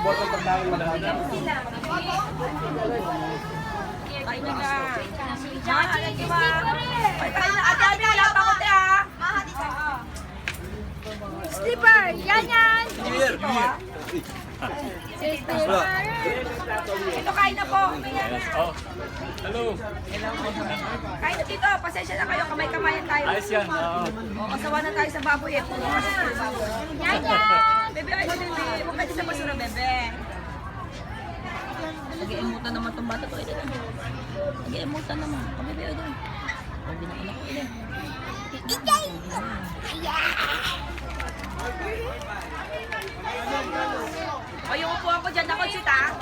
bottle pag namin maganda. Ay, nila. Mahal di ba? Ay, tayo na. Ate, Abi, wala pa ko, te, ha? Slipper! Yan yan! New Year! Slipper! Ito, kain na po. Oh. Hello. Kain na dito. Pasensya na kayo. Kamay-kamayan tayo. Ayos yan. Oo. O, kasawa na tayo sa baboy, eh. Puro kasi sa baboy. Yan yan! Bebe, ay, bebe. Huwag kayo sa basura, bebe. Nag-eemutan naman itong bata to. Nag-eemutan naman. O, bebe, ay, doon. O, binaanak ko, bebe. Ikay! O, yung upuan ko dyan. Ako, chita.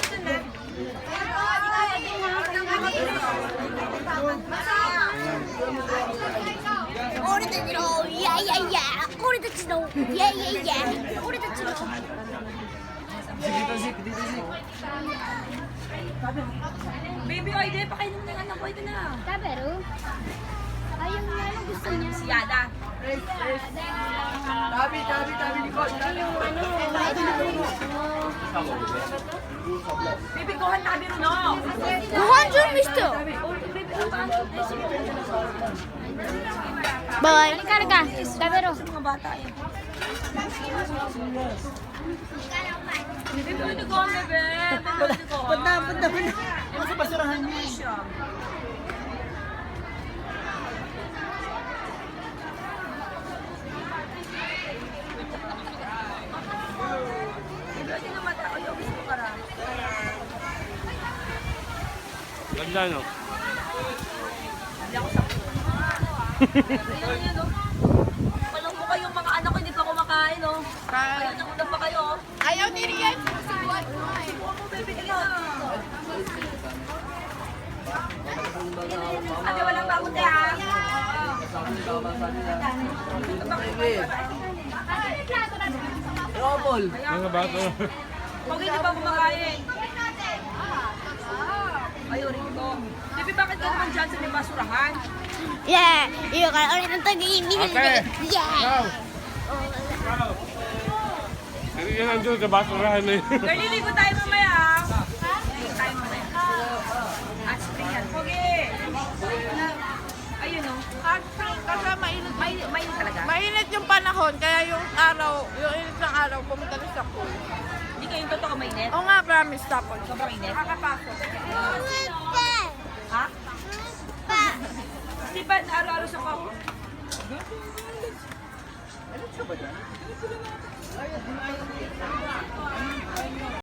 Oreたちのいやいやいや俺たちのいやいやいや俺たちの Dito, Zik. Baby, ay, di. Pakainom ng anak ko. Ito na. Tabero? Ayun nga yung gusto niya. Si Yada. Tabi, likod. Baby, kuhan tabi rin, no? Kuhan dyan, mister! Bawal. Karga. Tabero. Sa mga bata, eh. Bebe, ano ko, bebe? Banda. Sa basurahan niya. Siya. Bebe, ano naman ako? Yung gusto ko para. Ganda, no? Hindi ako sa Ayun yan, no? Walang mo kayong mga anak ko, hindi pa kumakain, no? Ayun, nakunan pa kayo, oh. Ayaw ni Rian. Subuan mo, baby, dali na. Ate, walang bagot, eh, ha? Robol. Mga bata. Pag hindi pa kumakain. Ayun, ito. Baby, bakit ka naman dyan sa may basurahan? Yeah, iyo ka ulit ng tag-iimin. Ate! Yeah. Hindi yan nandun sa basurahan na yun. Naliligo tayo mamaya, ha? Naliligo tayo mamaya. At spring yan. Pogi! Ayun, oh. Kasi Mainit talaga. mainit yung panahon, kaya yung araw, yung init ng araw, pumunta rin sa pool. Hindi kayo totoo mainit. Oo nga, promise, tapos. Sobrang mainit. Nakakapasok. Ha? Di ba araw-araw sa ko?